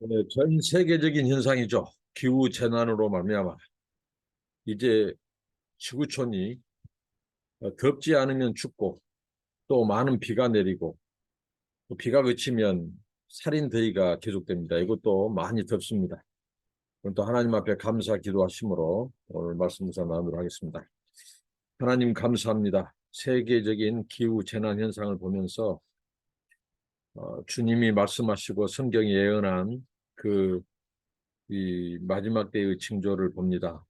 네, 전 세계적인 현상이죠. 기후 재난으로 말미암아 이제 지구촌이 덥지 않으면 춥고 또 많은 비가 내리고 또 비가 그치면 살인 더위가 계속됩니다. 이것도 많이 덥습니다. 오늘 또 하나님 앞에 감사 기도하심으로 오늘 말씀 묵상 나누도록 하겠습니다. 하나님 감사합니다. 세계적인 기후 재난 현상을 보면서 주님이 말씀하시고 성경이 예언한 그 이 마지막 때의 징조를 봅니다.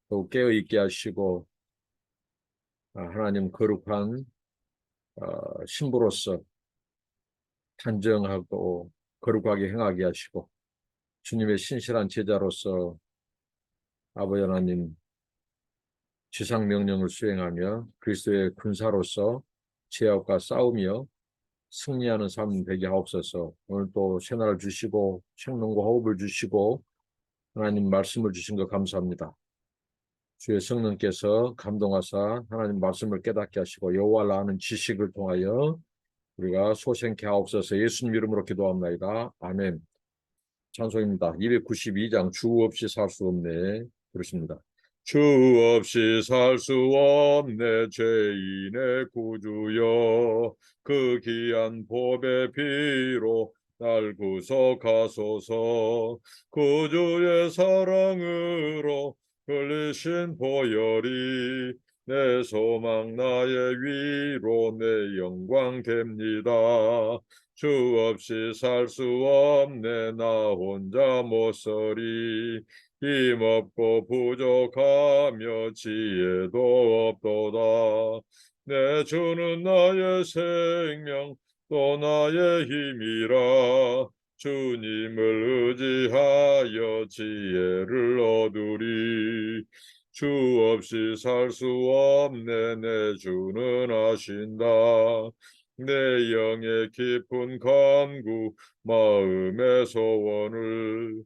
또 깨어있게 하시고 하나님 거룩한 신부로서 단정하고 거룩하게 행하게 하시고 주님의 신실한 제자로서 아버지 하나님 지상 명령을 수행하며 그리스도의 군사로서 죄악과 싸우며 승리하는 삶 되게 하옵소서. 오늘 또 새날 주시고 생명과 호흡을 주시고 하나님 말씀을 주신 것 감사합니다. 주의 성령께서 감동하사 하나님 말씀을 깨닫게 하시고 여호와를 아는 지식을 통하여 우리가 소생케 하옵소서. 예수님 이름으로 기도합니다. 아멘. 찬송입니다. 292장 주 없이 살 수 없네. 그렇습니다. 주 없이 살 수 없네 죄인의 구주여 그 귀한 보배 피로 날 구속하소서. 구주의 사랑으로 흘리신 보혈이 내 소망 나의 위로 내 영광 됩니다. 주 없이 살 수 없네 나 혼자 못서리 힘없고 부족하며 지혜도 없도다. 내 주는 나의 생명 또 나의 힘이라 주님을 의지하여 지혜를 얻으리. 주 없이 살 수 없네 내 주는 아신다. 내 영의 깊은 간구 마음의 소원을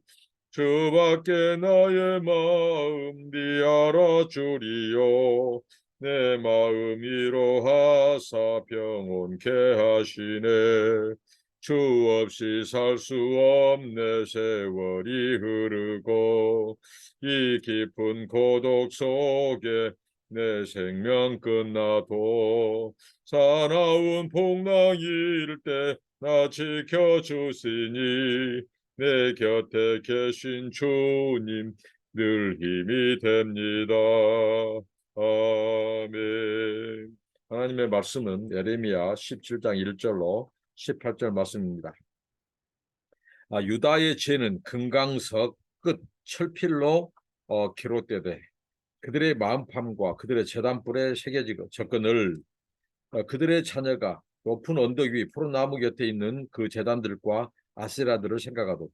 주밖에 나의 마음 네 알아주리요. 내 마음 위로하사 평온케 하시네. 주 없이 살 수 없네 세월이 흐르고 이 깊은 고독 속에 내 생명 끝나도 사나운 풍랑일 때 나 지켜주시니 내 곁에 계신 주님 늘 힘이 됩니다. 아멘. 하나님의 말씀은 예레미야 17장 1절로 18절 말씀입니다. 유다의 죄는 금강석 끝 철필로 기록되되 그들의 마음팜과 그들의 제단불에 새겨졌거늘 그들의 자녀가 높은 언덕 위 푸른 나무 곁에 있는 그 제단들과 아세라들을 생각하도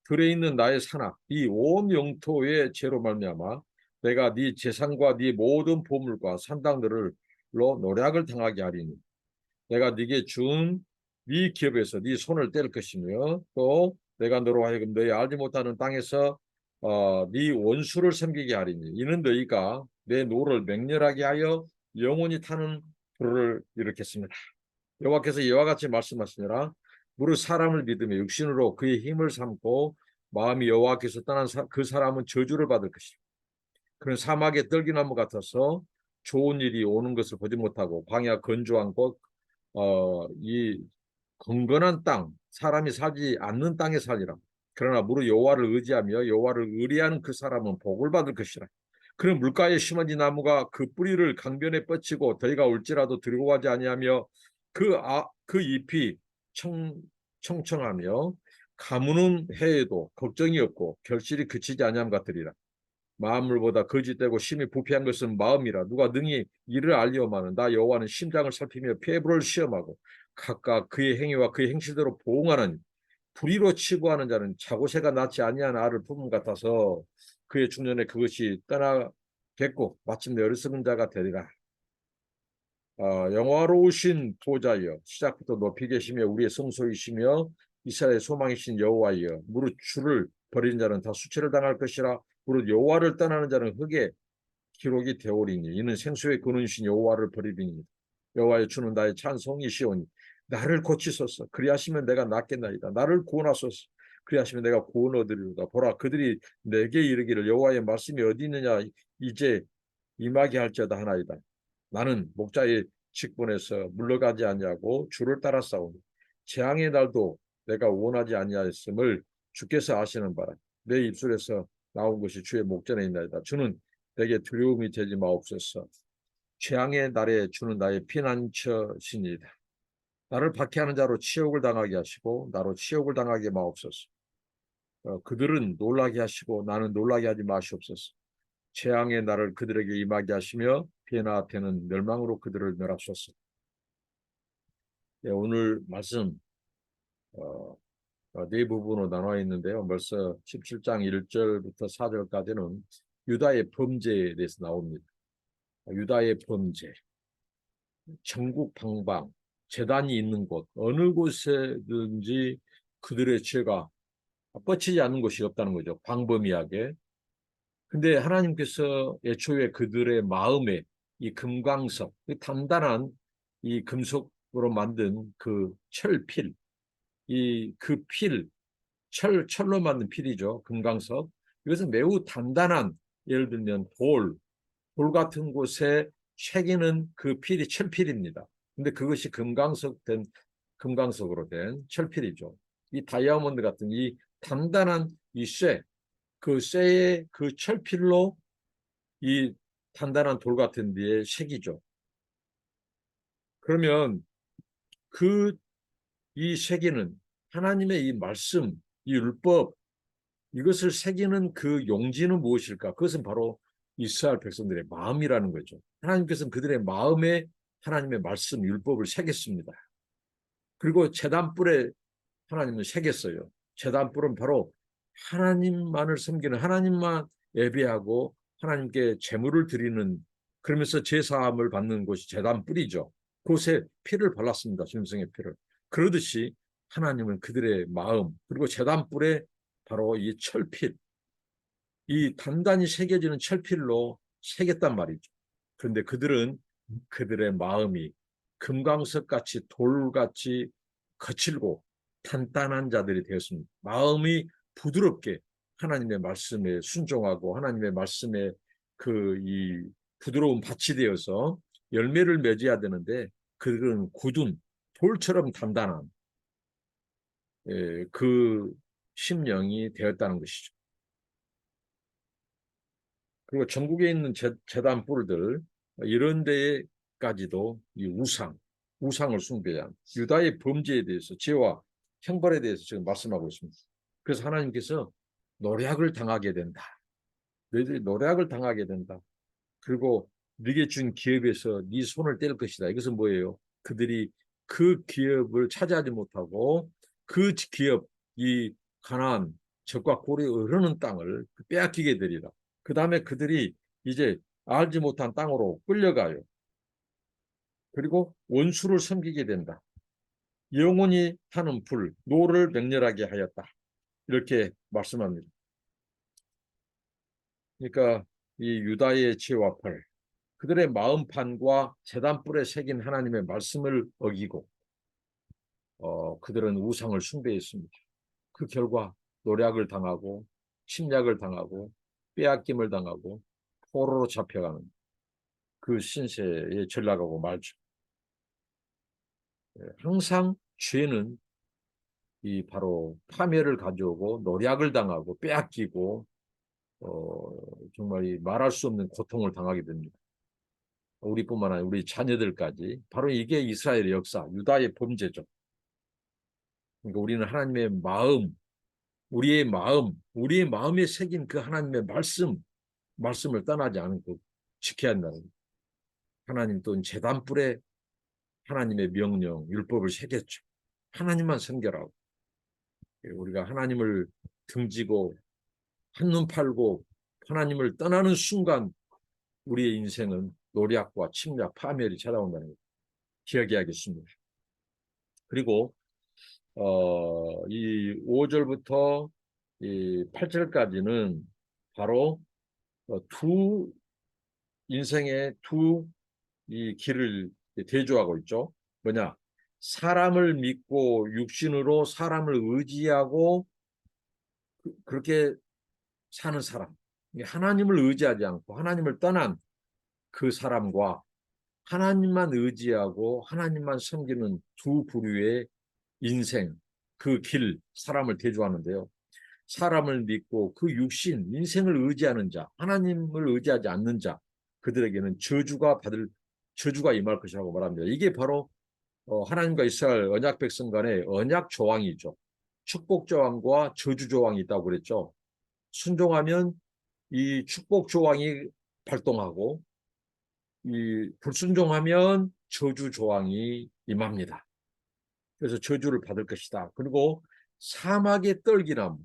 들에 있는 나의 산악 이 온 영토의 죄로 말미암아 내가 네 재산과 네 모든 보물과 산당들로 노략을 당하게 하리니 내가 네게 준 네 기업에서 네 손을 뗄 것이며 또 내가 너로 하여금 너희 알지 못하는 땅에서 네 원수를 섬기게 하리니 이는 너희가 내 노를 맹렬하게 하여 영원히 타는 불을 일으켰습니다. 여호와께서 이와 같이 말씀하시니라. 무릇 사람을 믿으며 육신으로 그의 힘을 삼고 마음이 여호와께서 떠난 그 사람은 저주를 받을 것이다. 그는 사막의 떨기나무 같아서 좋은 일이 오는 것을 보지 못하고 광야 건조한 곳, 이 건건한 땅, 사람이 살지 않는 땅에 살리라. 그러나 무릇 여호와를 의지하며 여호와를 의뢰하는 그 사람은 복을 받을 것이라. 그는 물가에 심어진 나무가 그 뿌리를 강변에 뻗치고 더위가 올지라도 두려워하지 아니하며 그 잎이 청청하며 가무는 해에도 걱정이 없고 결실이 그치지 아니함 같으리라. 마음물보다 거짓되고 심히 부패한 것은 마음이라. 누가 능히 이를 알리오마는 나 여호와는 심장을 살피며 폐부를 시험하고 각각 그의 행위와 그의 행실대로 보응하는 불의로 치부하는 자는 자고새가 낳지 아니한 알을 품은 같아서 그의 중년에 그것이 떠나겠고 마침내 어리석은 자가 되리라. 영화로우신 보좌여 시작부터 높이 계시며 우리의 성소이시며 이스라엘의 소망이신 여호와여 무릇 주를 버리는 자는 다 수치를 당할 것이라. 무릇 여호와를 떠나는 자는 흙에 기록이 되오리니 이는 생수의 근원이신 여호와를 버리리니 여호와의 주는 나의 찬송이시오니 나를 고치소서. 그리하시면 내가 낫겠나이다. 나를 구원하소서. 그리하시면 내가 구원 얻으리로다. 보라, 그들이 내게 이르기를 여호와의 말씀이 어디 있느냐, 이제 임하게 할지어다 하나이다. 나는 목자의 직분에서 물러가지 아니하고 주를 따라 싸우니 재앙의 날도 내가 원하지 아니하였음을 주께서 아시는 바라. 내 입술에서 나온 것이 주의 목전에 있나이다. 주는 내게 두려움이 되지 마옵소서. 재앙의 날에 주는 나의 피난처시니이다. 나를 박해하는 자로 치욕을 당하게 하시고 나로 치욕을 당하게 마옵소서. 그들은 놀라게 하시고 나는 놀라게 하지 마시옵소서. 재앙의 날을 그들에게 임하게 하시며 피해나 앞에는 멸망으로 그들을 멸하소서. 네, 오늘 말씀 네 부분으로 나눠 있는데요. 벌써 17장 1절부터 4절까지는 유다의 범죄에 대해서 나옵니다. 유다의 범죄, 천국 방방, 재단이 있는 곳, 어느 곳에든지 그들의 죄가 뻗치지 않는 곳이 없다는 거죠. 광범위하게. 근데 하나님께서 애초에 그들의 마음에 이 금광석, 단단한 이 금속으로 만든 그 철필, 그 필, 철로 만든 필이죠. 금광석. 이것은 매우 단단한, 예를 들면 돌 같은 곳에 새기는 그 필이 철필입니다. 근데 그것이 금광석으로 된 철필이죠. 이 다이아몬드 같은 이 단단한 이 그 쇠의 그 철필로 이 단단한 돌 같은 데에 새기죠. 그러면 이 새기는 하나님의 이 말씀, 이 율법, 이것을 새기는 그 용지는 무엇일까? 그것은 바로 이스라엘 백성들의 마음이라는 거죠. 하나님께서는 그들의 마음에 하나님의 말씀, 율법을 새겼습니다. 그리고 제단불에 하나님은 새겼어요. 제단불은 바로 하나님만을 섬기는, 하나님만 예배하고 하나님께 제물을 드리는, 그러면서 제사함을 받는 곳이 제단불이죠. 그곳에 피를 발랐습니다. 짐승의 피를. 그러듯이 하나님은 그들의 마음, 그리고 제단불에 바로 이 철필, 이 단단히 새겨지는 철필로 새겼단 말이죠. 그런데 그들의 마음이 금강석같이 돌같이 거칠고 단단한 자들이 되었습니다. 마음이 부드럽게 하나님의 말씀에 순종하고 하나님의 말씀에 이 부드러운 밭이 되어서 열매를 맺어야 되는데 그들은 굳은 돌처럼 단단한 그 심령이 되었다는 것이죠. 그리고 전국에 있는 재단 뿔들 이런 데까지도 이 우상을 숭배한 유다의 범죄에 대해서 죄와 형벌에 대해서 지금 말씀하고 있습니다. 그래서 하나님께서 노략을 당하게 된다. 너희들이 노략을 당하게 된다. 그리고 네게 준 기업에서 네 손을 뗄 것이다. 이것은 뭐예요? 그들이 그 기업을 차지하지 못하고 그 기업, 이 가나안 적과 골이 흐르는 땅을 빼앗기게 되리라. 그 다음에 그들이 이제 알지 못한 땅으로 끌려가요. 그리고 원수를 섬기게 된다. 영원히 타는 불, 노를 맹렬하게 하였다. 이렇게 말씀합니다. 그러니까 이 유다의 죄와 벌, 그들의 마음판과 제단불에 새긴 하나님의 말씀을 어기고 그들은 우상을 숭배했습니다. 그 결과 노략을 당하고 침략을 당하고 빼앗김을 당하고 포로로 잡혀가는 그 신세에 전락하고 말죠. 항상 죄는 이 바로 파멸을 가져오고 노략을 당하고 빼앗기고 정말 이 말할 수 없는 고통을 당하게 됩니다. 우리뿐만 아니라 우리 자녀들까지. 바로 이게 이스라엘의 역사, 유다의 범죄죠. 그러니까 우리는 하나님의 마음, 우리의 마음에 새긴 그 하나님의 말씀을 떠나지 않고 지켜야 한다는 거예요. 하나님 또는 제단불에 하나님의 명령, 율법을 새겼죠. 하나님만 섬겨라고. 우리가 하나님을 등지고 한눈 팔고 하나님을 떠나는 순간 우리의 인생은 노략과 침략, 파멸이 찾아온다는 걸 기억해야겠습니다. 그리고 이 5절부터 이 8절까지는 바로 인생의 두 이 길을 대조하고 있죠. 뭐냐? 사람을 믿고 육신으로 사람을 의지하고 그렇게 사는 사람, 하나님을 의지하지 않고 하나님을 떠난 그 사람과 하나님만 의지하고 하나님만 섬기는 두 부류의 인생, 그 길, 사람을 대조하는데요. 사람을 믿고 그 육신, 인생을 의지하는 자, 하나님을 의지하지 않는 자, 그들에게는 저주가 임할 것이라고 말합니다. 이게 바로 하나님과 이스라엘 언약 백성 간의 언약 조항이죠. 축복 조항과 저주 조항이 있다고 그랬죠. 순종하면 이 축복 조항이 발동하고 이 불순종하면 저주 조항이 임합니다. 그래서 저주를 받을 것이다. 그리고 사막의 떨기나무,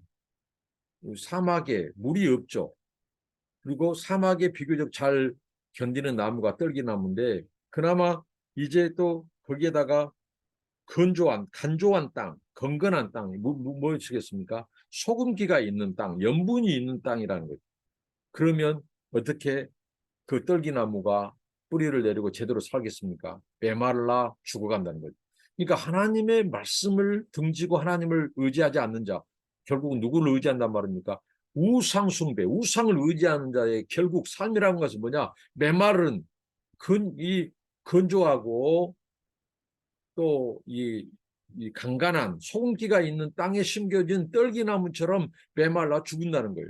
사막에 물이 없죠. 그리고 사막에 비교적 잘 견디는 나무가 떨기나무인데 그나마 이제 또 거기에다가 간조한 땅, 건건한 땅, 뭐시겠습니까? 소금기가 있는 땅, 염분이 있는 땅이라는 거죠. 그러면 어떻게 그 떨기나무가 뿌리를 내리고 제대로 살겠습니까? 메말라 죽어간다는 거죠. 그러니까 하나님의 말씀을 등지고 하나님을 의지하지 않는 자, 결국은 누구를 의지한단 말입니까? 우상 숭배, 우상을 의지하는 자의 결국 삶이라는 것은 뭐냐? 메마른 이 건조하고 또 이 간간한 소금기가 있는 땅에 심겨진 떨기나무처럼 메말라 죽는다는 거예요.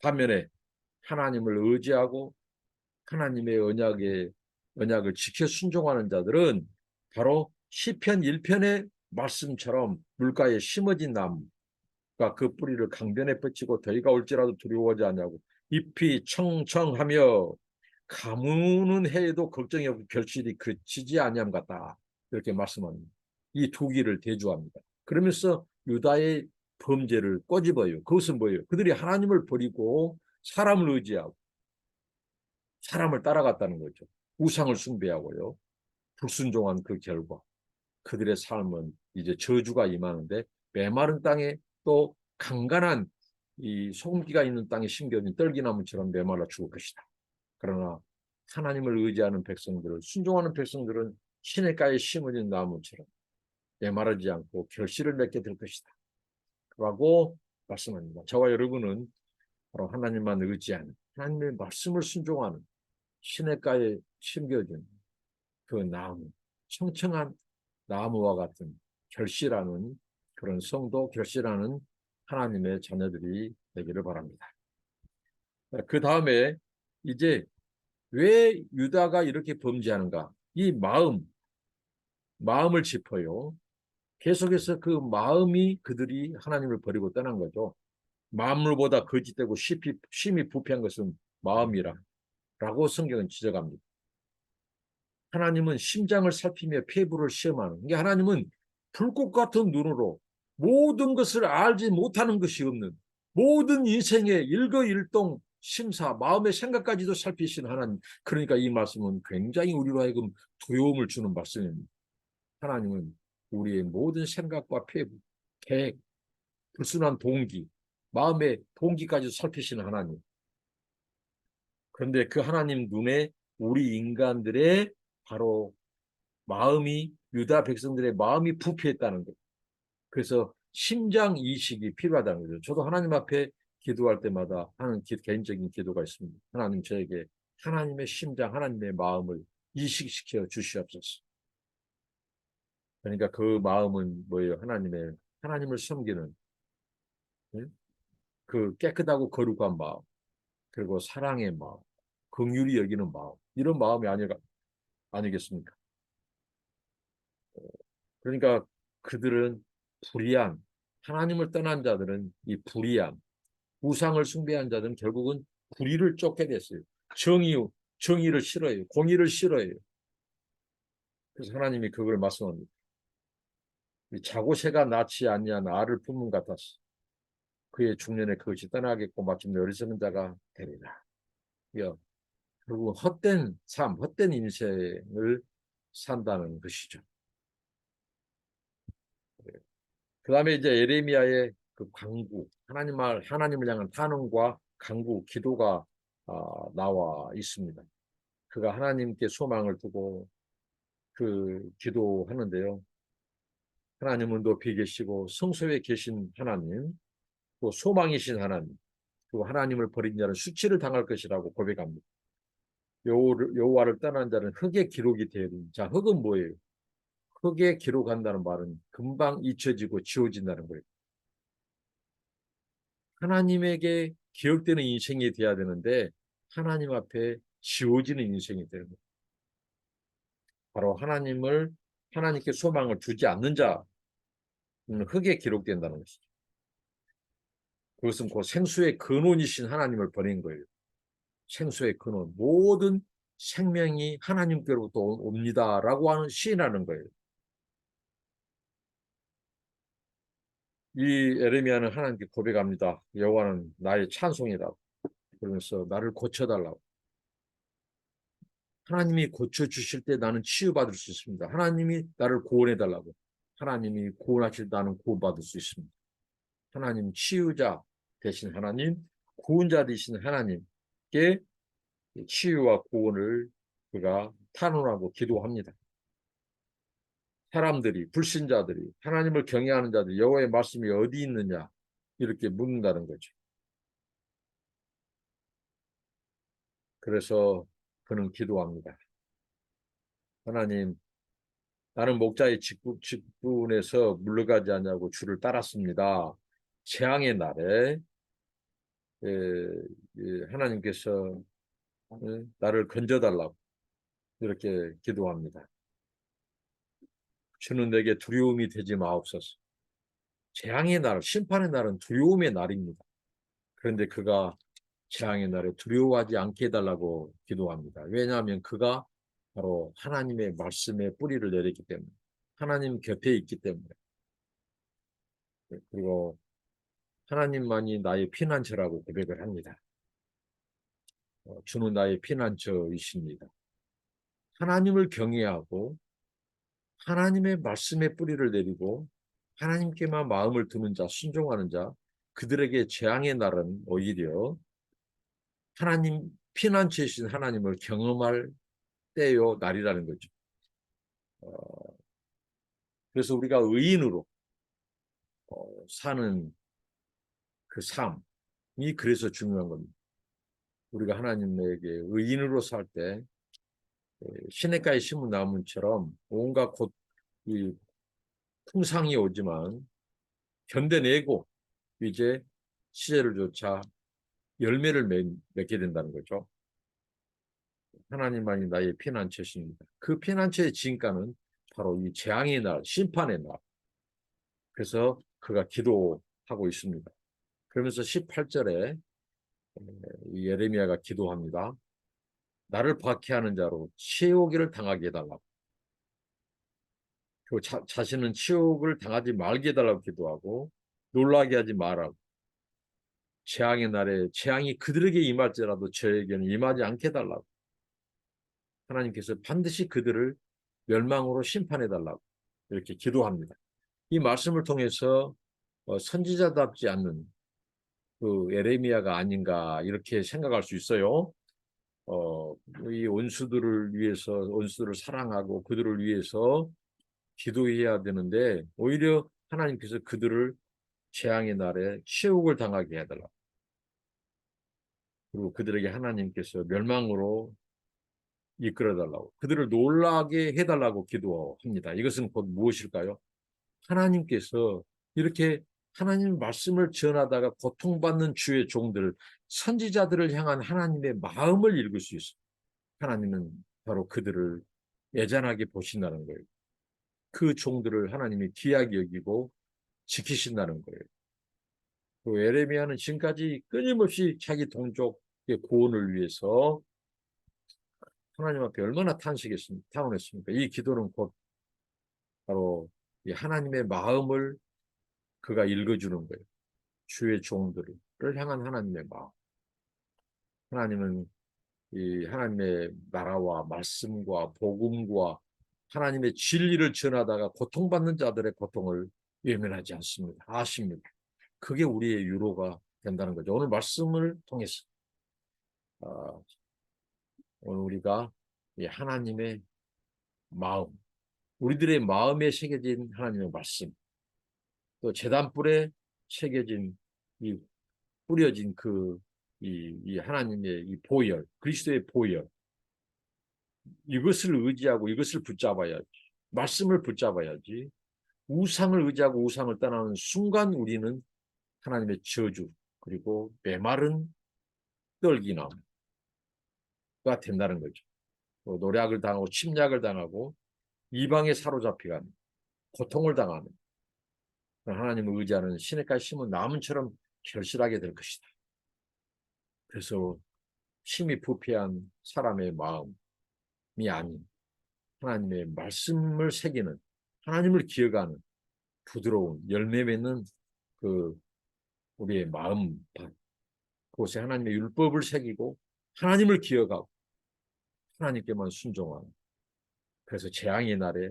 반면에 하나님을 의지하고 하나님의 언약을 지켜 순종하는 자들은 바로 시편 1편의 말씀처럼 물가에 심어진 나무가 그 뿌리를 강변에 뻗치고 더위가 올지라도 두려워하지 않냐고 잎이 청청하며 가무는 해에도 걱정이 없고 결실이 그치지 아니함 같다. 이렇게 말씀합니다. 이 두 기를 대조합니다. 그러면서 유다의 범죄를 꼬집어요. 그것은 뭐예요? 그들이 하나님을 버리고 사람을 의지하고 사람을 따라갔다는 거죠. 우상을 숭배하고요. 불순종한 그 결과 그들의 삶은 이제 저주가 임하는데 메마른 땅에 또 강간한 이 소금기가 있는 땅에 심겨진 떨기나무처럼 메말라 죽을 것이다. 그러나 하나님을 의지하는 백성들을 순종하는 백성들은 시냇가에 심어진 나무처럼 메마르지 않고 결실을 맺게 될 것이다. 라고 말씀합니다. 저와 여러분은 바로 하나님만 의지하는 하나님의 말씀을 순종하는 시냇가에 심겨진 그 나무, 청청한 나무와 같은 결실하는 그런 성도, 결실하는 하나님의 자녀들이 되기를 바랍니다. 그 다음에 이제 왜 유다가 이렇게 범죄하는가? 이 마음을 짚어요. 계속해서 그 마음이 그들이 하나님을 버리고 떠난 거죠. 만물보다 거짓되고 심히 부패한 것은 마음이라 라고 성경은 지적합니다. 하나님은 심장을 살피며 폐부를 시험하는. 이게 하나님은 불꽃 같은 눈으로 모든 것을 알지 못하는 것이 없는 모든 인생의 일거일동 심사, 마음의 생각까지도 살피시는 하나님. 그러니까 이 말씀은 굉장히 우리로 하여금 두려움을 주는 말씀입니다. 하나님은 우리의 모든 생각과 폐부, 계획, 불순한 동기, 마음의 동기까지 살피시는 하나님. 그런데 그 하나님 눈에 우리 인간들의 바로 마음이 유다 백성들의 마음이 부패했다는 거예요. 그래서 심장 이식이 필요하다는 거죠. 저도 하나님 앞에 기도할 때마다 하는 개인적인 기도가 있습니다. 하나님 저에게 하나님의 심장, 하나님의 마음을 이식시켜 주시옵소서. 그러니까 그 마음은 뭐예요? 하나님을 섬기는 그 깨끗하고 거룩한 마음, 그리고 사랑의 마음, 긍휼히 여기는 마음, 이런 마음이 아니겠습니까? 그러니까 그들은 불의한 하나님을 떠난 자들은 이 불의한 우상을 숭배한 자들은 결국은 불의를 쫓게 됐어요. 정의를 싫어해요. 공의를 싫어해요. 그래서 하나님이 그걸 말씀합니다. 자고 새가 낳지 아니한 알을 품은 같았어. 그의 중년에 그것이 떠나겠고 마침내 어리석은 자가 되리라. 결국 헛된 삶, 헛된 인생을 산다는 것이죠. 그 다음에 이제 에레미야의 그 간구, 하나님을 향한 탄원과 간구, 기도가 나와 있습니다. 그가 하나님께 소망을 두고 그 기도하는데요. 하나님은 높이 계시고 성소에 계신 하나님, 또 소망이신 하나님, 또 하나님을 버린 자는 수치를 당할 것이라고 고백합니다. 여호와를 떠난 자는 흙에 기록이 되어야 됩니다. 자, 흙은 뭐예요? 흙에 기록한다는 말은 금방 잊혀지고 지워진다는 거예요. 하나님에게 기억되는 인생이 돼야 되는데 하나님 앞에 지워지는 인생이 되는 거예요. 바로 하나님께 소망을 두지 않는 자는 흙에 기록된다는 것이죠. 그것은 곧 생수의 근원이신 하나님을 버린 거예요. 생수의 근원, 모든 생명이 하나님께로부터 옵니다라고 하는 시인하는 거예요. 이 에레미야는 하나님께 고백합니다. 여호와는 나의 찬송이다. 그러면서 나를 고쳐달라고. 하나님이 고쳐주실 때 나는 치유받을 수 있습니다. 하나님이 나를 구원해달라고. 하나님이 구원하실 때 나는 구원받을 수 있습니다. 하나님 치유자 되신 하나님, 구원자 되신 하나님께 치유와 구원을 그가 탄원하고 기도합니다. 사람들이, 불신자들이, 하나님을 경외하는 자들이 여호와의 말씀이 어디 있느냐 이렇게 묻는다는 거죠. 그래서 그는 기도합니다. 하나님, 나는 목자의 직분에서 물러가지 않냐고 주를 따랐습니다. 재앙의 날에 하나님께서 나를 건져달라고 이렇게 기도합니다. 주는 내게 두려움이 되지 마옵소서. 재앙의 날, 심판의 날은 두려움의 날입니다. 그런데 그가 재앙의 날에 두려워하지 않게 해달라고 기도합니다. 왜냐하면 그가 바로 하나님의 말씀에 뿌리를 내렸기 때문에, 하나님 곁에 있기 때문에, 그리고 하나님만이 나의 피난처라고 고백을 합니다. 주는 나의 피난처이십니다. 하나님을 경외하고 하나님의 말씀에 뿌리를 내리고 하나님께만 마음을 두는 자, 순종하는 자, 그들에게 재앙의 날은 오히려 하나님 피난처이신 하나님을 경험할 때요 날이라는 거죠. 그래서 우리가 의인으로 사는 그 삶이 그래서 중요한 겁니다. 우리가 하나님에게 의인으로 살 때 시냇가에 심은 나무처럼 온갖 이 풍상이 오지만 견뎌내고 이제 시절을 조차 열매를 맺게 된다는 거죠. 하나님만이 나의 피난처십니다. 그 피난처의 진가는 바로 이 재앙의 날, 심판의 날. 그래서 그가 기도하고 있습니다. 그러면서 18절에 예레미야가 기도합니다. 나를 박해하는 자로 치욕을 당하게 해달라고. 그 자신은 치욕을 당하지 말게 해달라고 기도하고 놀라게 하지 말라고. 재앙의 날에 재앙이 그들에게 임할지라도 저에게는 임하지 않게 해달라고. 하나님께서 반드시 그들을 멸망으로 심판해달라고 이렇게 기도합니다. 이 말씀을 통해서 선지자답지 않는 그 에레미야가 아닌가 이렇게 생각할 수 있어요. 이 원수들을 위해서 원수들을 사랑하고 그들을 위해서 기도해야 되는데 오히려 하나님께서 그들을 재앙의 날에 치욕을 당하게 해달라. 그리고 그들에게 하나님께서 멸망으로 이끌어달라고 그들을 놀라게 해달라고 기도합니다. 이것은 곧 무엇일까요? 하나님께서 이렇게 하나님 말씀을 전하다가 고통받는 주의 종들, 선지자들을 향한 하나님의 마음을 읽을 수 있어요. 하나님은 바로 그들을 애잔하게 보신다는 거예요. 그 종들을 하나님이 귀하게 여기고 지키신다는 거예요. 그 에레미야는 지금까지 끊임없이 자기 동족의 구원을 위해서 하나님 앞에 얼마나 탄원했습니까? 이 기도는 곧 바로 이 하나님의 마음을 그가 읽어주는 거예요. 주의 종들을 향한 하나님의 마음. 하나님은 이 하나님의 나라와 말씀과 복음과 하나님의 진리를 전하다가 고통받는 자들의 고통을 외면하지 않습니다. 아십니다. 그게 우리의 유로가 된다는 거죠. 오늘 말씀을 통해서 오늘 우리가 이 하나님의 마음, 우리들의 마음에 새겨진 하나님의 말씀, 또 제단불에 새겨진 이 뿌려진 이 하나님의 이 보혈, 그리스도의 보혈, 이것을 의지하고 이것을 붙잡아야지. 말씀을 붙잡아야지. 우상을 의지하고 우상을 떠나는 순간 우리는 하나님의 저주 그리고 메마른 떨기나무가 된다는 거죠. 노략을 당하고 침략을 당하고 이방에 사로잡혀가는 고통을 당하는 하나님을 의지하는 시냇가에 심은 나무처럼 결실하게 될 것이다. 그래서 심히 부패한 사람의 마음이 아닌 하나님의 말씀을 새기는 하나님을 기억하는 부드러운 열매 맺는 그 우리의 마음 그곳에 하나님의 율법을 새기고 하나님을 기억하고 하나님께만 순종하는 그래서 재앙의 날에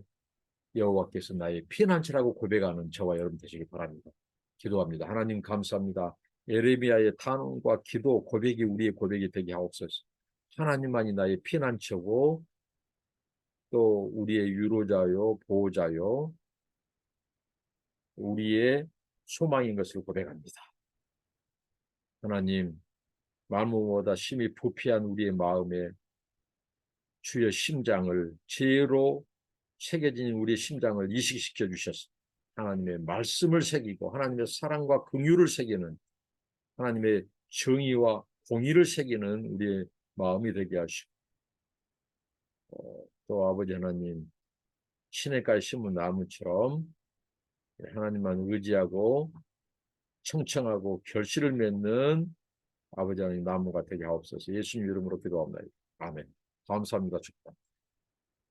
여호와께서 나의 피난처라고 고백하는 저와 여러분 되시기 바랍니다. 기도합니다. 하나님 감사합니다. 예레미야의 탄원과 기도 고백이 우리의 고백이 되게 하옵소서. 하나님만이 나의 피난처고 또 우리의 위로자요 보호자요 우리의 소망인 것을 고백합니다. 하나님 만무보다 심히 부패한 우리의 마음에 주의 심장을 죄로 새겨진 우리의 심장을 이식시켜 주셔서 하나님의 말씀을 새기고 하나님의 사랑과 긍휼을 새기는 하나님의 정의와 공의를 새기는 우리의 마음이 되게 하시고 또 아버지 하나님 시냇가에 심은 나무처럼 하나님만 의지하고 청청하고 결실을 맺는 아버지 하나님 나무가 되게 하옵소서. 예수님 이름으로 기도합니다. 아멘. 감사합니다. 축복합니다.